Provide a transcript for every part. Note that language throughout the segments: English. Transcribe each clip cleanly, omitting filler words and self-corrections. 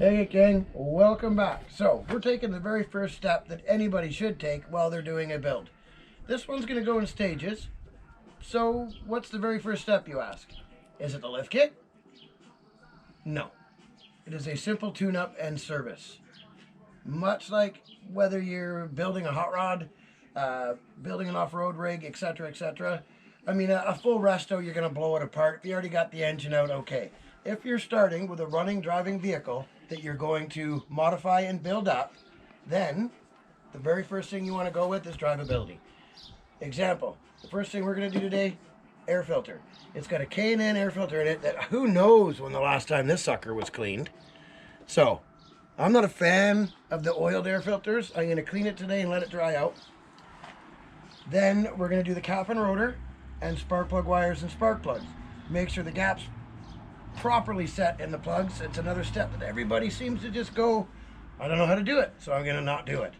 Hey gang, welcome back. So we're taking the very first step that anybody should take while they're doing a build. This one's going to go in stages. So what's the very first step, you ask? Is it the lift kit? No. It is a simple tune-up and service. Much like whether you're building a hot rod, building an off-road rig, etc., etc. I mean, a full resto, you're going to blow it apart. If you already got the engine out, okay. If you're starting with a running, driving vehicle that you're going to modify and build up, then the very first thing you want to go with is drivability. Example, the first thing we're going to do today, air filter. It's got a K&N air filter in it that who knows when the last time this sucker was cleaned. So, I'm not a fan of the oiled air filters. I'm going to clean it today and let it dry out. Then we're going to do the cap and rotor and spark plug wires and spark plugs. Make sure the gap's properly set in the plugs. It's another step that everybody seems to just go, I don't know how to do it, so I'm going to not do it.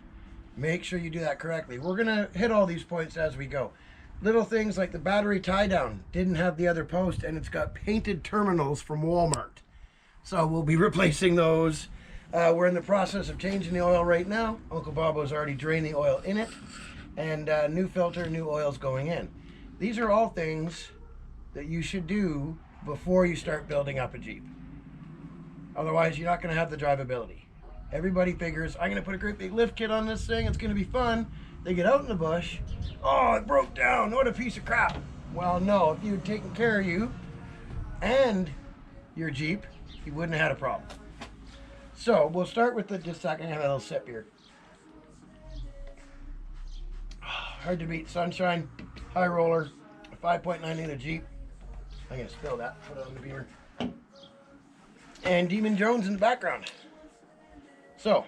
Make sure you do that correctly. We're going to hit all these points as we go. Little things like the battery tie down didn't have the other post, and it's got painted terminals from Walmart. So we'll be replacing those. We're in the process of changing the oil right now. Uncle Bobo's already drained the oil in it. And new filter, new oils going in. These are all things that you should do before you start building up a Jeep. Otherwise, you're not going to have the drivability. Everybody figures, I'm going to put a great big lift kit on this thing, it's going to be fun. They get out in the bush, oh, it broke down, what a piece of crap. Well, no, if you had taken care of you and your Jeep, you wouldn't have had a problem. So, we'll start with just a second, have a little sip here. Hard to beat. Sunshine, high roller, 5.9 liter Jeep. I'm going to spill that, put it on the beamer. And Demon Jones in the background. So,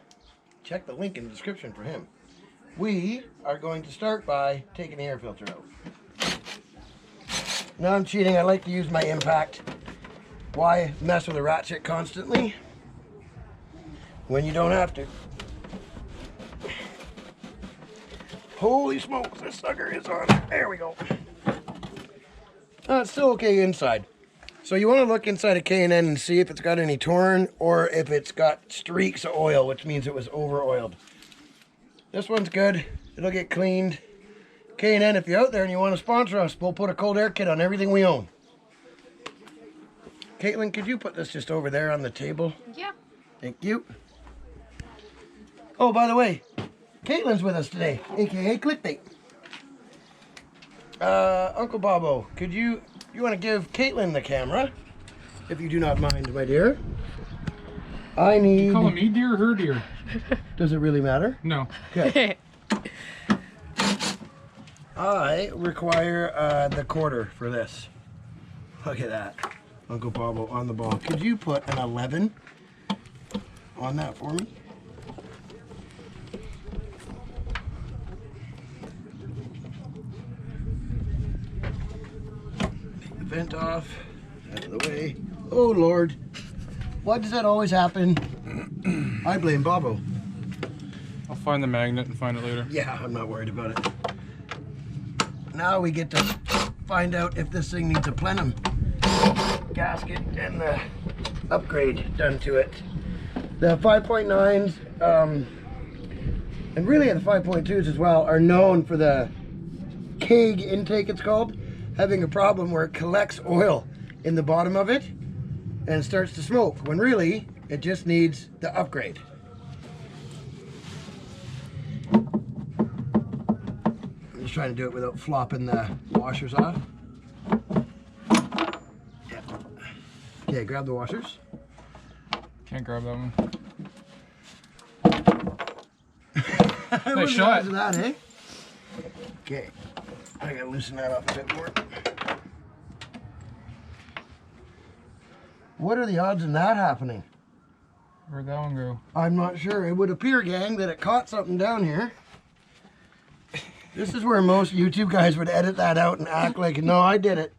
check the link in the description for him. We are going to start by taking the air filter out. Now I'm cheating. I like to use my impact. Why mess with a ratchet constantly when you don't have to? Holy smokes, this sucker is on. There we go. It's still okay inside. So you want to look inside a K&N and see if it's got any torn or if it's got streaks of oil, which means it was over-oiled. This one's good. It'll get cleaned. K&N, if you're out there and you want to sponsor us, we'll put a cold air kit on everything we own. Caitlin, could you put this just over there on the table? Yeah. Thank you. Oh, by the way, Caitlin's with us today, aka Clickbait. Uncle Bobo, could you want to give Caitlin the camera, if you do not mind, my dear? I need. You calling me dear or her dear? Does it really matter? No. Okay. I require the quarter for this. Look at that, Uncle Bobo on the ball. Could you put an 11 on that for me? Vent off, out of the way. Oh Lord, why does that always happen? I blame Bobo. I'll find the magnet and find it later. Yeah, I'm not worried about it. Now we get to find out if this thing needs a plenum gasket and the upgrade done to it. The 5.9s, and really the 5.2s as well, are known for the keg intake, it's called, having a problem where it collects oil in the bottom of it and starts to smoke, when really it just needs the upgrade. I'm just trying to do it without flopping the washers off. Yeah. Okay, grab the washers. Can't grab that one. Nice shot. That, eh? Okay, I gotta loosen that up a bit more. What are the odds in that happening? Where'd that one go? I'm not sure. It would appear, gang, that it caught something down here. This is where most YouTube guys would edit that out and act like, no, I did it.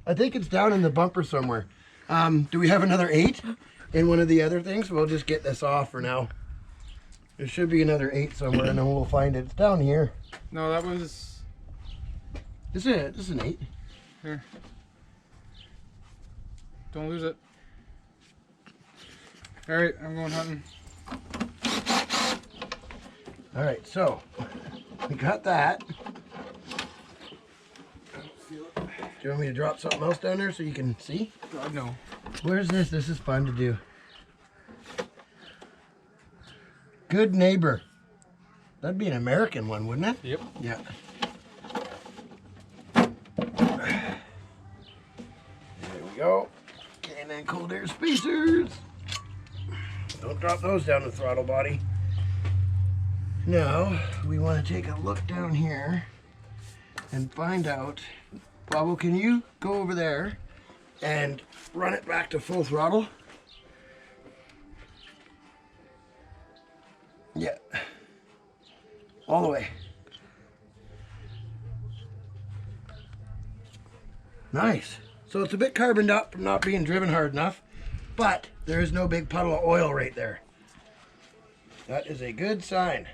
I think it's down in the bumper somewhere. Do we have another 8 in one of the other things? We'll just get this off for now. There should be another 8 somewhere, and then we'll find it. It's down here. No, that was... This is it. This is an 8. Here. Don't lose it. All right, I'm going hunting. All right, so we got that. Do you want me to drop something else down there so you can see? God, no. Where's this? This is fun to do. Good neighbor. That'd be an American one, wouldn't it? Yep. Yeah. There we go. And then cold air spacers. Don't drop those down the throttle body. Now, we want to take a look down here and find out. Bobbo, can you go over there and run it back to full throttle? Yeah. All the way. Nice. So it's a bit carboned up from not being driven hard enough, but there is no big puddle of oil right there. That is a good sign.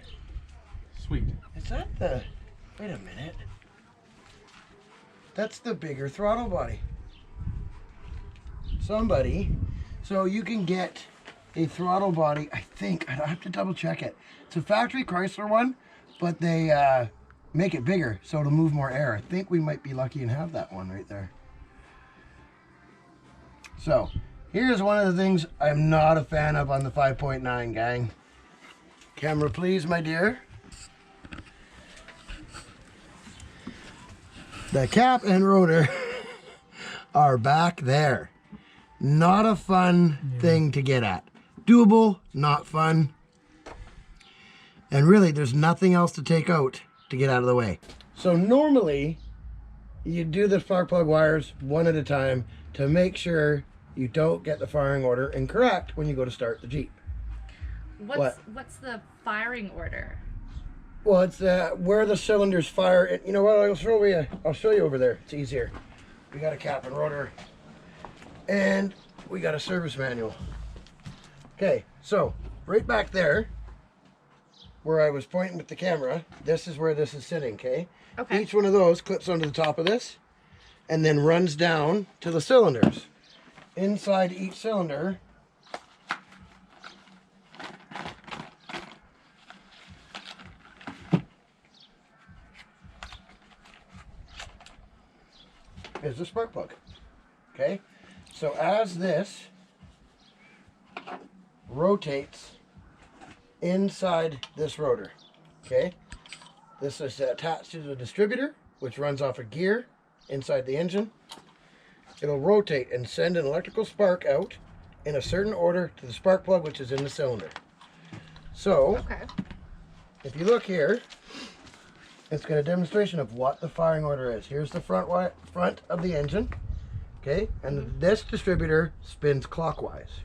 Sweet. Is that the... Wait a minute. That's the bigger throttle body. Somebody... So you can get a throttle body, I think, I have to double check it. It's a factory Chrysler one, but they make it bigger so it'll move more air. I think we might be lucky and have that one right there. So, here's one of the things I'm not a fan of on the 5.9, gang. Camera, please, my dear. The cap and rotor are back there. Not a fun thing to get at. Doable, not fun. And really, there's nothing else to take out to get out of the way. So normally, you do the spark plug wires one at a time to make sure you don't get the firing order incorrect when you go to start the Jeep. What's the firing order? Well, it's where the cylinders fire. You know what? I'll show you over there. It's easier. We got a cap and rotor, and we got a service manual. Okay, so right back there, where I was pointing with the camera, this is where this is sitting. Okay. Okay. Each one of those clips onto the top of this, and then runs down to the cylinders. Inside each cylinder is the spark plug. Okay, so as this rotates inside this rotor, okay, this is attached to the distributor, which runs off a gear inside the engine. It'll rotate and send an electrical spark out in a certain order to the spark plug, which is in the cylinder. So, Okay. if you look here, it's got a demonstration of what the firing order is. Here's the front of the engine, okay, and this distributor spins clockwise.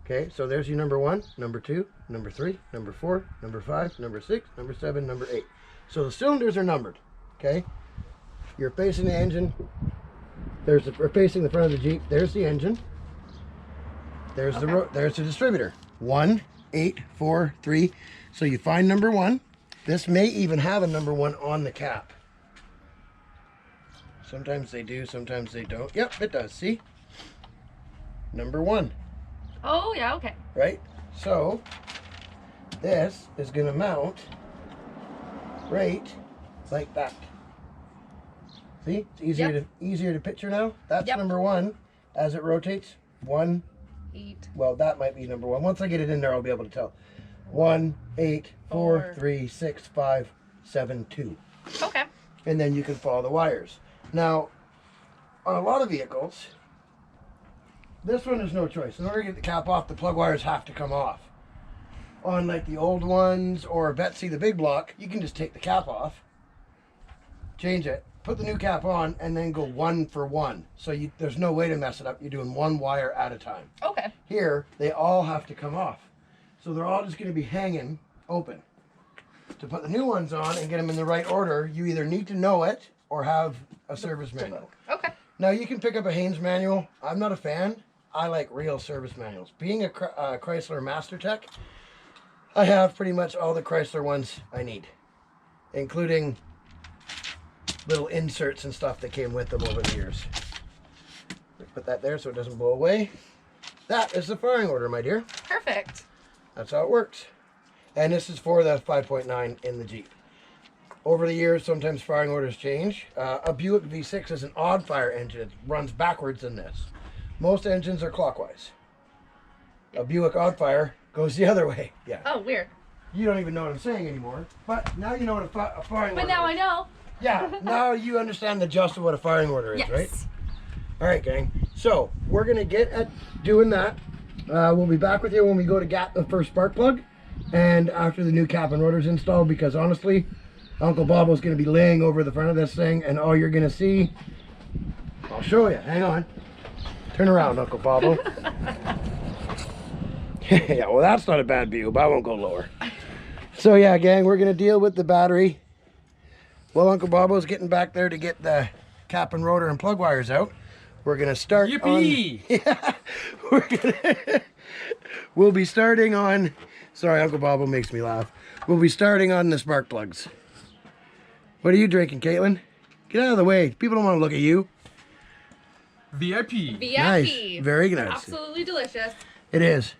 Okay, so there's your number 1, number 2, number 3, number 4, number 5, number 6, number 7, number 8. So the cylinders are numbered. Okay, you're facing the engine. We're facing the front of the Jeep. There's the engine. There's there's the distributor. 1, 8, 4, 3. So you find number 1. This may even have a number 1 on the cap. Sometimes they do, sometimes they don't. Yep, it does. See? Number 1. Oh, yeah, okay. Right? So, this is going to mount right like that. See? It's easier to picture now. That's number 1. As it rotates, 1, 8. Well, that might be number 1. Once I get it in there, I'll be able to tell. 1, 8, 4, 3, 6, 5, 7, 2. Okay. And then you can follow the wires. Now, on a lot of vehicles, this one is no choice. In order to get the cap off, the plug wires have to come off. On like the old ones or Betsy the big block, you can just take the cap off, change it, put the new cap on, and then go 1 for 1. So there's no way to mess it up. You're doing 1 wire at a time. Okay. Here, they all have to come off. So they're all just going to be hanging open. To put the new ones on and get them in the right order, you either need to know it or have a service manual. Okay. Now, you can pick up a Haynes manual. I'm not a fan. I like real service manuals. Being a Chrysler Master Tech, I have pretty much all the Chrysler ones I need, including little inserts and stuff that came with them over the years. Put that there so it doesn't blow away. That is the firing order, my dear. Perfect. That's how it works. And this is for the 5.9 in the Jeep. Over the years, sometimes firing orders change. A Buick V6 is an odd fire engine. It runs backwards in this. Most engines are clockwise. A Buick odd fire goes the other way. Yeah. Oh, weird. You don't even know what I'm saying anymore. But now you know what a firing order But now is. I know. Yeah, now you understand the gist of what a firing order is, Yes. right? All right, gang. So we're going to get at doing that. We'll be back with you when we go to gap the first spark plug and after the new cap and rotor's installed, because honestly, Uncle Bobo's going to be laying over the front of this thing, and all you're going to see, I'll show you. Hang on. Turn around, Uncle Bobo. Yeah, well, that's not a bad view, but I won't go lower. So yeah, gang, we're going to deal with the battery. Well, Uncle Bobo's getting back there to get the cap and rotor and plug wires out. We're going to start Yippee! Yeah, we'll be starting on, sorry, Uncle Bobo makes me laugh. We'll be starting on the spark plugs. What are you drinking, Caitlin? Get out of the way. People don't want to look at you. VIP. VIP. Nice. Very nice. Absolutely delicious. It is.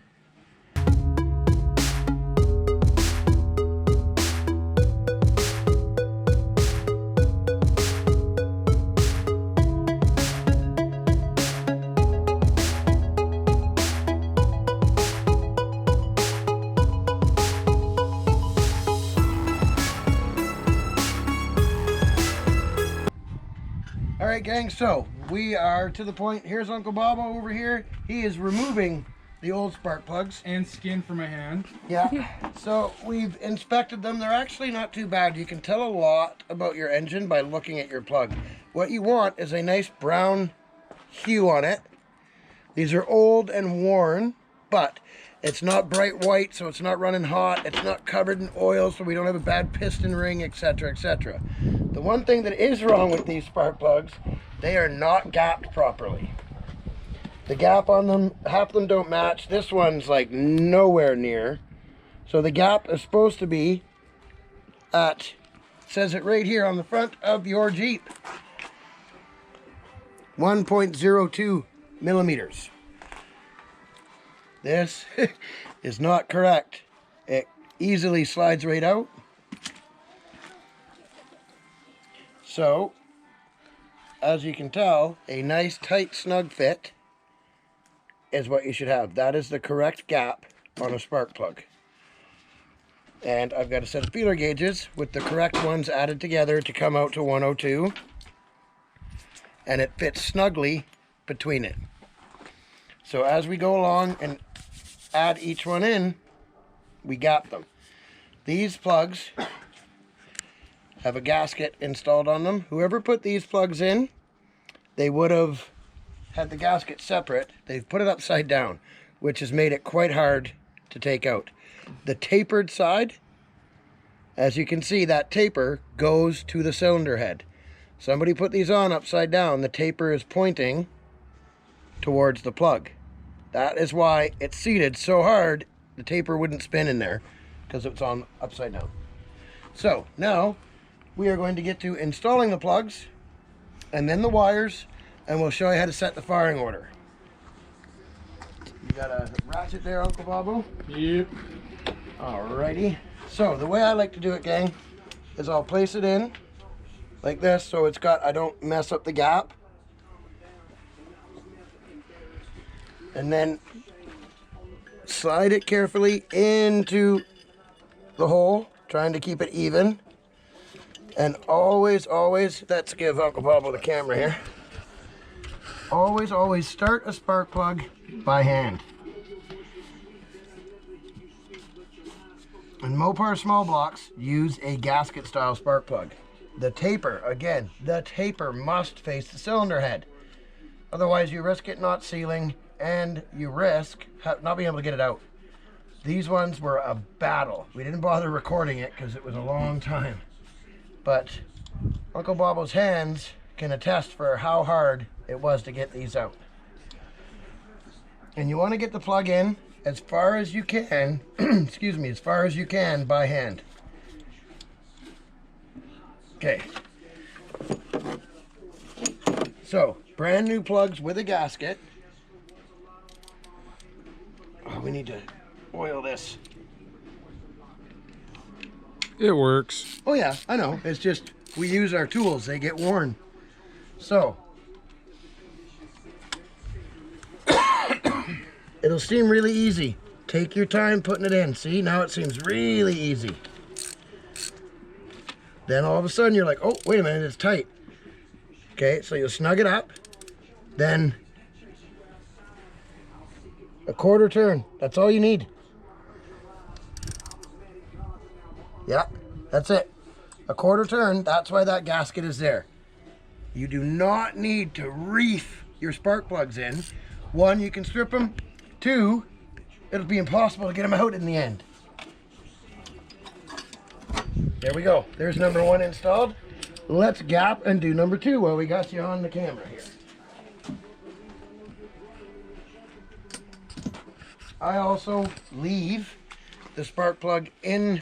All right, gang, so we are to the point. Here's Uncle Bobo over here. He is removing the old spark plugs. And skin for my hand. Yeah, so we've inspected them. They're actually not too bad. You can tell a lot about your engine by looking at your plug. What you want is a nice brown hue on it. These are old and worn, but it's not bright white, so it's not running hot. It's not covered in oil, so we don't have a bad piston ring, etc., etc. The one thing that is wrong with these spark plugs, they are not gapped properly. The gap on them, half of them don't match. This one's like nowhere near. So the gap is supposed to be at, says it right here on the front of your Jeep, 1.02 millimeters. This is not correct. It easily slides right out. So, as you can tell, a nice tight snug fit is what you should have. That is the correct gap on a spark plug. And I've got a set of feeler gauges with the correct ones added together to come out to 102. And it fits snugly between it. So as we go along and add each one in, we gap them. These plugs have a gasket installed on them. Whoever put these plugs in, they would have had the gasket separate. They've put it upside down, which has made it quite hard to take out. The tapered side, as you can see, that taper goes to the cylinder head. Somebody put these on upside down. The taper is pointing towards the plug. That is why it's seated so hard the taper wouldn't spin in there, because it's on upside down. So now we are going to get to installing the plugs and then the wires, and we'll show you how to set the firing order. You got a ratchet there, Uncle Bobo? Yep. Alrighty. So the way I like to do it, gang, is I'll place it in like this so it's got, I don't mess up the gap. And then slide it carefully into the hole, trying to keep it even. And always, let's give Uncle Bobo the camera here. Always start a spark plug by hand. In Mopar small blocks, use a gasket style spark plug. The taper, again, the taper must face the cylinder head. Otherwise you risk it not sealing and you risk not being able to get it out. These ones were a battle. We didn't bother recording it because it was a long time. But Uncle Bobo's hands can attest for how hard it was to get these out. And you want to get the plug in as far as you can, excuse me, as far as you can by hand. Okay. So, brand new plugs with a gasket. Oh, we need to oil this. It works. Oh yeah, I know. It's just we use our tools, they get worn. So it'll seem really easy. Take your time putting it in. See, now it seems really easy. Then all of a sudden you're like, oh, wait a minute, it's tight. Okay, so you'll snug it up. Then a quarter turn. That's all you need. Yeah, that's it. A quarter turn, that's why that gasket is there. You do not need to reef your spark plugs in. One, you can strip them. Two, it'll be impossible to get them out in the end. There we go. There's number one installed. Let's gap and do number two while we got you on the camera here. I also leave the spark plug in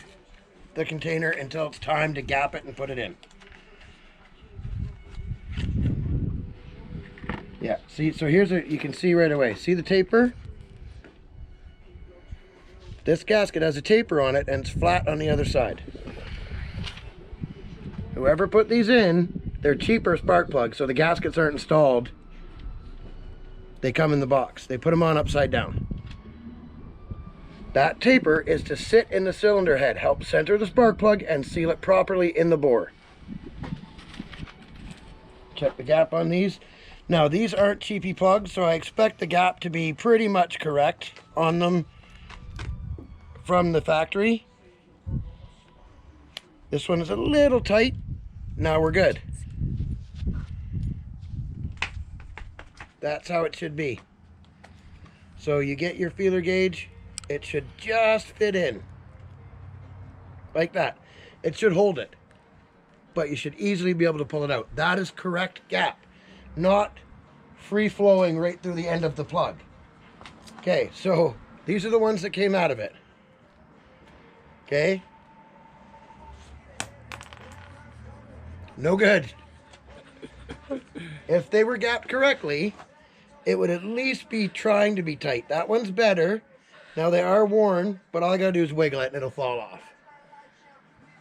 the container until it's time to gap it and put it in. Yeah, see, so here's a, you can see right away. See the taper? This gasket has a taper on it and it's flat on the other side. Whoever put these in, they're cheaper spark plugs, so the gaskets aren't installed. They come in the box. They put them on upside down. That taper is to sit in the cylinder head, help center the spark plug and seal it properly in the bore. Check the gap on these. Now these aren't cheapy plugs, so I expect the gap to be pretty much correct on them from the factory. This one is a little tight. Now we're good. That's how it should be. So you get your feeler gauge, it should just fit in. Like that. It should hold it. But you should easily be able to pull it out. That is correct gap. Not free flowing right through the end of the plug. Okay, so these are the ones that came out of it. Okay. No good. If they were gapped correctly, it would at least be trying to be tight. That one's better. Now they are worn, but all I gotta do is wiggle it and it'll fall off.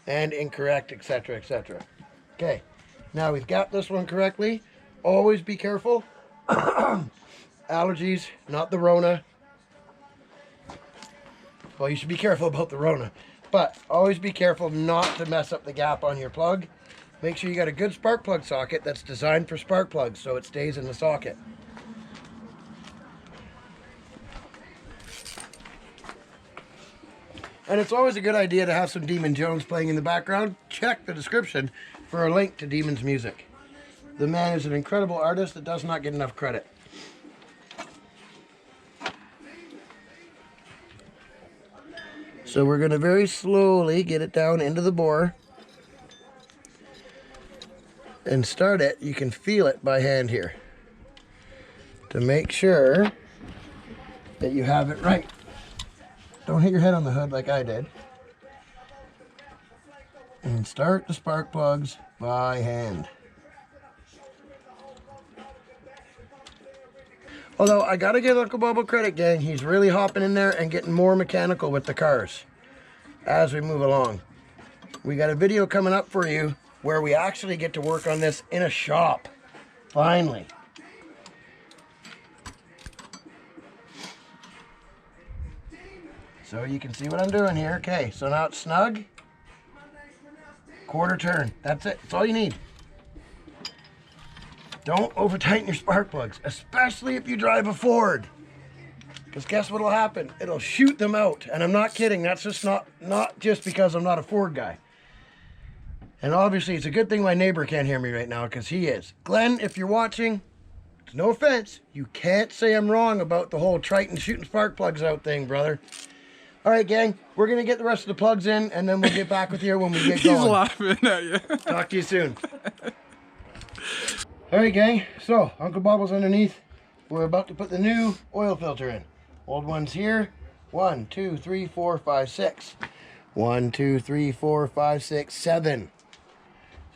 And incorrect, etc., etc. Okay, now we've got this one correctly. Always be careful. Allergies, not the Rona. Well, you should be careful about the Rona. But always be careful not to mess up the gap on your plug. Make sure you got a good spark plug socket that's designed for spark plugs so it stays in the socket. And it's always a good idea to have some Demon Jones playing in the background. Check the description for a link to Demon's music. The man is an incredible artist that does not get enough credit. So we're going to very slowly get it down into the bore and start it. You can feel it by hand here to make sure that you have it right. Don't hit your head on the hood like I did. And start the spark plugs by hand. Although I gotta give Uncle Bubble credit, gang. He's really hopping in there and getting more mechanical with the cars as we move along. We got a video coming up for you where we actually get to work on this in a shop. Finally. So you can see what I'm doing here. Okay, so now it's snug. Quarter turn. That's it. That's all you need. Don't over tighten your spark plugs, especially if you drive a Ford. Because guess what will happen? It'll shoot them out. And I'm not kidding. That's just not just because I'm not a Ford guy. And obviously it's a good thing my neighbor can't hear me right now because he is. Glenn, if you're watching, no offense, you can't say I'm wrong about the whole Triton shooting spark plugs out thing, brother. All right, gang, we're going to get the rest of the plugs in and then we'll get back with you when we get going. He's laughing at you. Talk to you soon. All right, gang, so Uncle Bobble's underneath. We're about to put the new oil filter in. Old one's here. 1, 2, 3, 4, 5, 6. 1, 2, 3, 4, 5, 6, 7.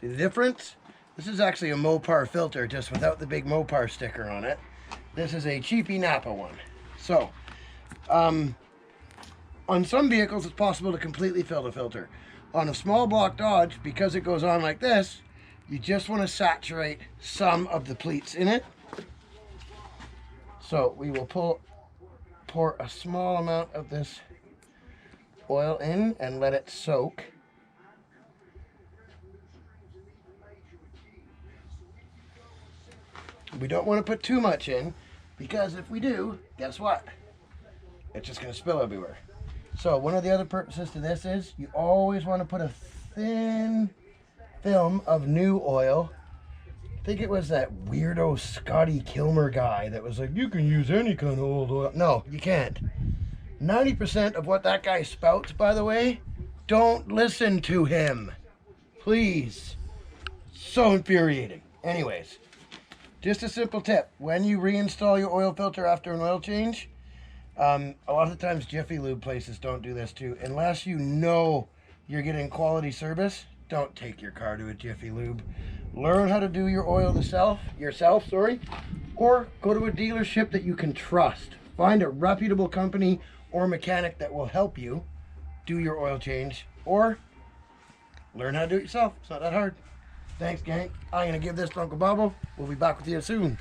See the difference? This is actually a Mopar filter, just without the big Mopar sticker on it. This is a cheapy Napa one. So, On some vehicles, it's possible to completely fill the filter. On a small block Dodge, because it goes on like this, you just want to saturate some of the pleats in it. So we will pour a small amount of this oil in and let it soak. We don't want to put too much in, because if we do, guess what? It's just going to spill everywhere. So one of the other purposes to this is you always want to put a thin film of new oil. I think it was that weirdo Scotty Kilmer guy that was like, you can use any kind of old oil. No, you can't. 90% of what that guy spouts, by the way, don't listen to him. Please. So infuriating. Anyways, just a simple tip. When you reinstall your oil filter after an oil change, a lot of the times Jiffy Lube places don't do this too. Unless you know you're getting quality service, don't take your car to a Jiffy Lube. Learn how to do your oil yourself, or go to a dealership that you can trust. Find a reputable company or mechanic that will help you do your oil change, or learn how to do it yourself. It's not that hard. Thanks, gang. I'm going to give this to Uncle Bubble. We'll be back with you soon.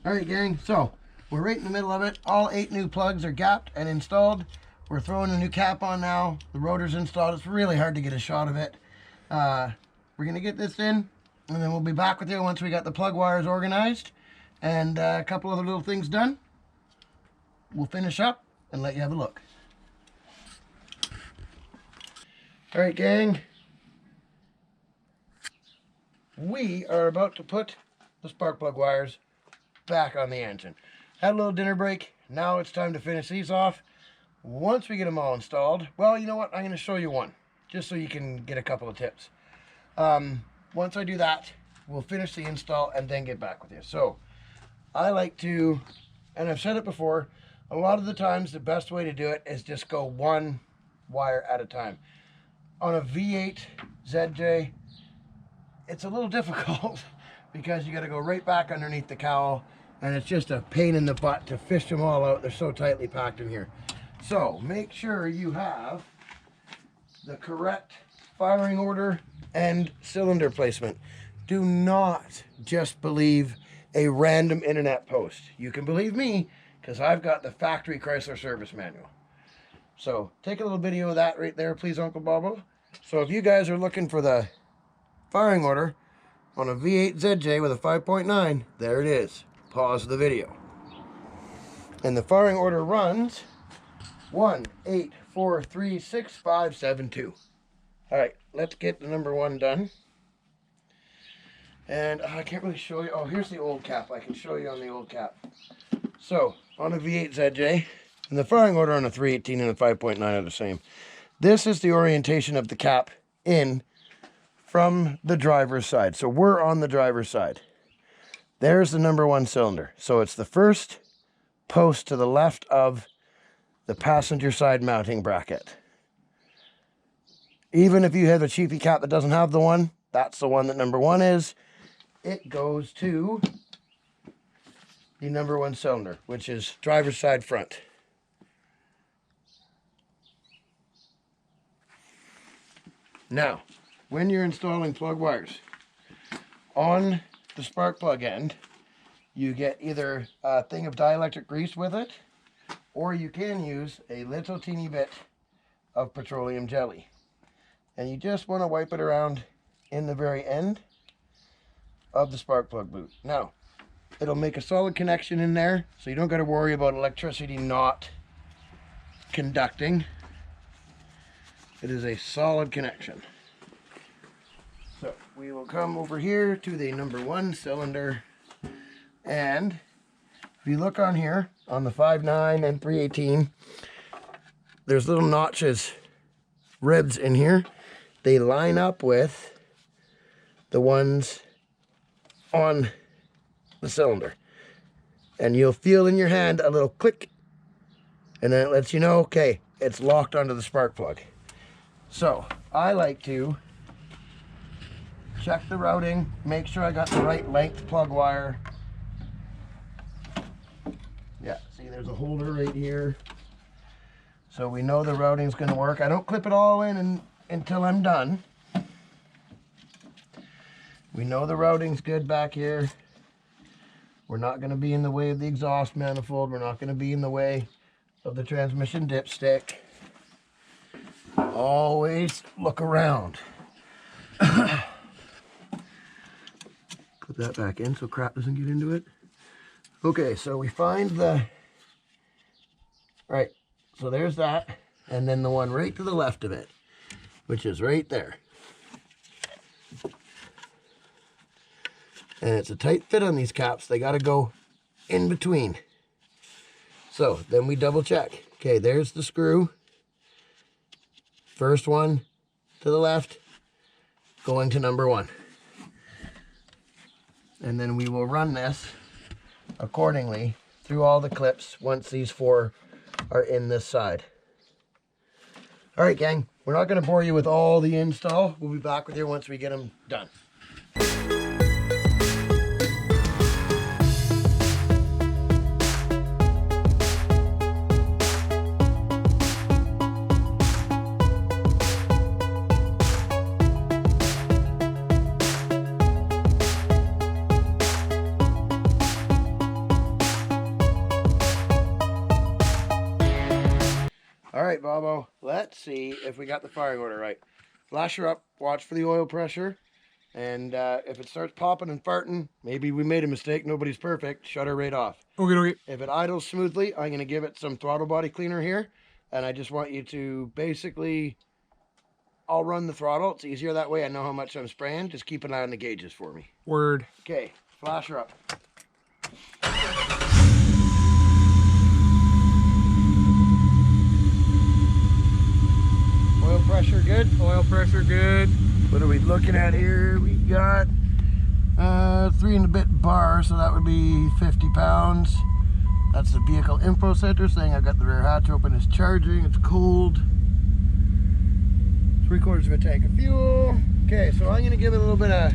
Alright gang, so we're right in the middle of it. All 8 new plugs are gapped and installed. We're throwing a new cap on now. The rotor's installed. It's really hard to get a shot of it. We're going to get this in, and then we'll be back with you once we got the plug wires organized and a couple other little things done. We'll finish up and let you have a look. Alright gang, we are about to put the spark plug wires back on the engine. Had a little dinner break. Now it's time to finish these off. Once we get them all installed, well, you know what? I'm going to show you one, just so you can get a couple of tips. Once I do that, we'll finish the install and then get back with you. So I like to, and I've said it before, a lot of the times the best way to do it is just go one wire at a time. On a V8 ZJ, it's a little difficult because you got to go right back underneath the cowl, and it's just a pain in the butt to fish them all out. They're so tightly packed in here. So make sure you have the correct firing order and cylinder placement. Do not just believe a random internet post. You can believe me because I've got the factory Chrysler service manual. So take a little video of that right there, please, Uncle Bobo. So if you guys are looking for the firing order on a V8 ZJ with a 5.9, there it is. Pause the video. And the firing order runs 1, 8, 4, 3, 6, 5, 7, 2. All right, let's get the number 1 done. And I can't really show you. Oh, here's the old cap. I can show you on the old cap. So on a V8 ZJ, and the firing order on a 318 and a 5.9 are the same. This is the orientation of the cap in from the driver's side. So we're on the driver's side. There's the number 1 cylinder. So it's the first post to the left of the passenger side mounting bracket. Even if you have a cheapy cap that doesn't have the one, that's the one that number 1 is. It goes to the number 1 cylinder, which is driver's side front. Now, when you're installing plug wires, on the spark plug end, you get either a thing of dielectric grease with it, or you can use a little teeny bit of petroleum jelly. And you just want to wipe it around in the very end of the spark plug boot. Now, it'll make a solid connection in there, so you don't got to worry about electricity not conducting. It is a solid connection. So we will come over here to the number 1 cylinder, and if you look on here on the 5.9 and 318, there's little notches, ribs in here. They line up with the ones on the cylinder. and you'll feel in your hand a little click, and then it lets you know, okay, it's locked onto the spark plug. So I like to check the routing, make sure I got the right length plug wire. Yeah, see there's a holder right here. So we know the routing's going to work. I don't clip it all in until I'm done. We know the routing's good back here. We're not going to be in the way of the exhaust manifold. We're not going to be in the way of the transmission dipstick. Always look around. Clip that back in so crap doesn't get into it. Okay, so we find the... Right, so there's that. And then the one right to the left of it, which is right there. And it's a tight fit on these caps. They got to go in between. So then we double check. Okay, there's the screw. First one to the left, going to number 1. And then we will run this accordingly through all the clips once these 4 are in this side. All right, gang, we're not going to bore you with all the install. We'll be back with you once we get them done. All right, Bobo, let's see if we got the firing order right. Flash her up, watch for the oil pressure, and if it starts popping and farting, maybe we made a mistake, nobody's perfect, shut her right off. Okay. If it idles smoothly, I'm going to give it some throttle body cleaner here, and I just want you to basically, I'll run the throttle, it's easier that way, I know how much I'm spraying, just keep an eye on the gauges for me. Word. Okay, flash her up. Oil pressure good? Oil pressure good. What are we looking at here? We got 3 and a bit bar, so that would be 50 pounds. That's the vehicle info center saying I've got the rear hatch open, it's charging, it's cold. 3/4 of a tank of fuel. Okay, so I'm gonna give it a little bit of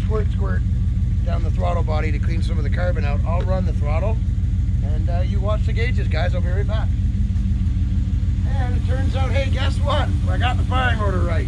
squirt down the throttle body to clean some of the carbon out. I'll run the throttle, and you watch the gauges, guys. I'll be right back. And it turns out, hey, guess what? I got the firing order right.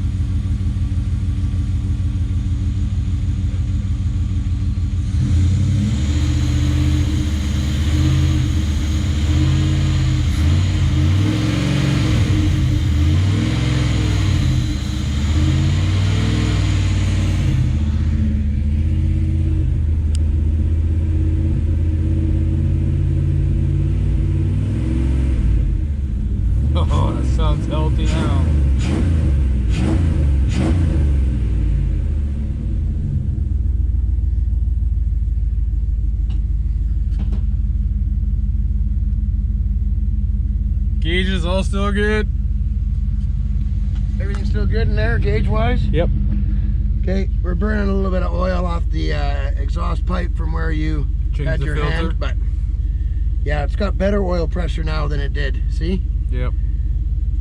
Oh, that sounds healthy now. Gauge is all still good? Everything's still good in there, gauge-wise? Yep. Okay, we're burning a little bit of oil off the exhaust pipe from where you had your hand, but yeah, it's got better oil pressure now than it did, see? Yep.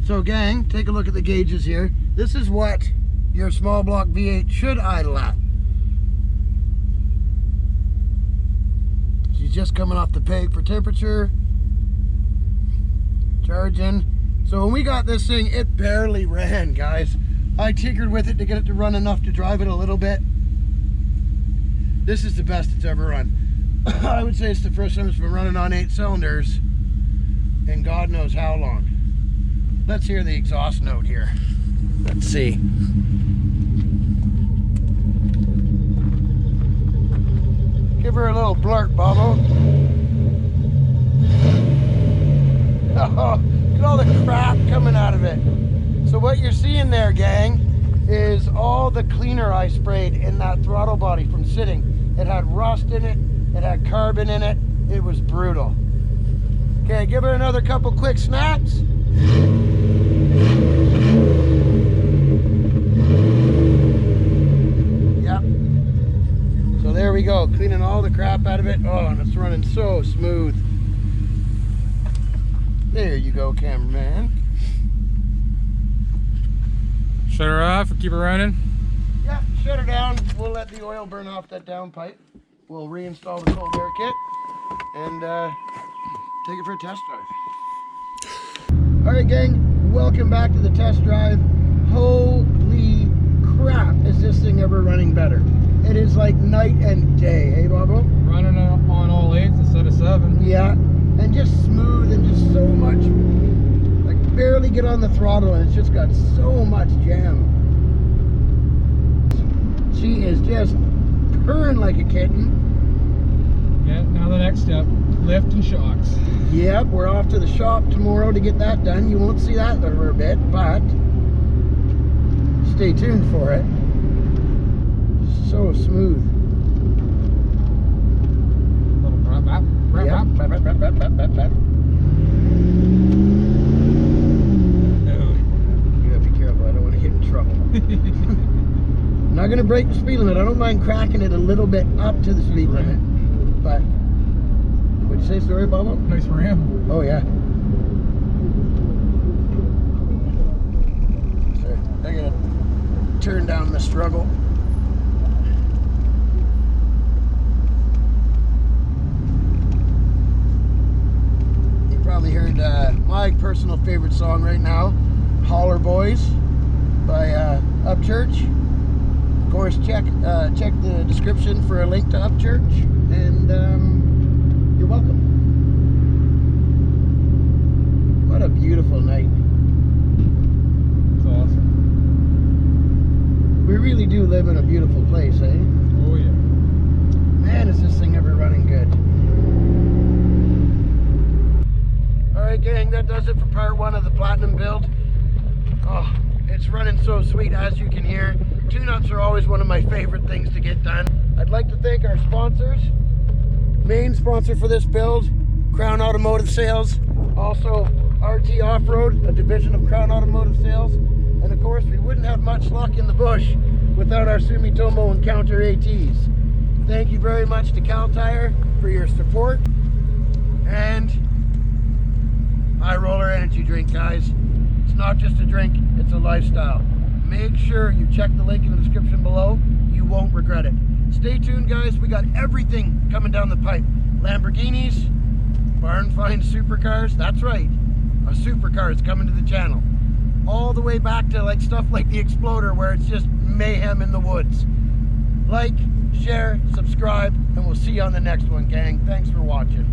So gang, take a look at the gauges here. This is what your small block V8 should idle at. She's just coming off the peg for temperature. Charging. So when we got this thing, it barely ran, guys. I tinkered with it to get it to run enough to drive it a little bit. This is the best it's ever run. I would say it's the first time it's been running on 8 cylinders in God knows how long. Let's hear the exhaust note here. Let's see. Give her a little blurt, Bobo. Oh, look at all the crap coming out of it. So what you're seeing there, gang, is all the cleaner I sprayed in that throttle body from sitting. It had rust in it, it had carbon in it, it was brutal. Okay, give her another couple quick snaps. Yep. So there we we go, cleaning all the crap out of it. Oh, and it's running so smooth. There you go, cameraman. Shut her off and keep her running. Yeah, shut her down. We'll let the oil burn off that downpipe. We'll reinstall the cold air kit and take it for a test drive. All right, gang, welcome back to the test drive. Holy crap, is this thing ever running better? It is like night and day, hey, Bobo? Running on all 8s instead of 7. Yeah, and just smooth and just so much, like barely get on the throttle and it's just got so much jam. She is just purring like a kitten. Yeah, now the next step, lift and shocks. Yep, we're off to the shop tomorrow to get that done. You won't see that for a bit, but stay tuned for it. So smooth. Little brap, brap, Yep. brap. Bap, bap, bap, bap, bap, bap, bap. You gotta be careful, I don't want to get in trouble. I'm not gonna break the speed limit. I don't mind cracking it a little bit up to the speed limit. But what'd you say, story, Bobo? Nice for him. Oh yeah. So I gotta turn down the struggle. You probably heard my personal favorite song right now, "Holler Boys" by Upchurch. Of course, check the description for a link to Upchurch, and you're welcome. What a beautiful night. It's awesome. We really do live in a beautiful place, eh? Oh yeah. Man, is this thing ever running good. Alright, gang, that does it for part 1 of the Platinum build. Oh, it's running so sweet, as you can hear. Tune-ups are always one of my favorite things to get done. I'd like to thank our sponsors. Main sponsor for this build, Crown Automotive Sales. Also, RT Off-Road, a division of Crown Automotive Sales. And of course, we wouldn't have much luck in the bush without our Sumitomo Encounter ATs. Thank you very much to Cal Tire for your support. And High Roller Energy Drink, guys. It's not just a drink, it's a lifestyle. Make sure you check the link in the description below. You won't regret it. Stay tuned, guys. We got everything coming down the pipe. Lamborghinis, barn find supercars. That's right. A supercar is coming to the channel. All the way back to like stuff like the Exploder, where it's just mayhem in the woods. Like, share, subscribe, and we'll see you on the next one, gang. Thanks for watching.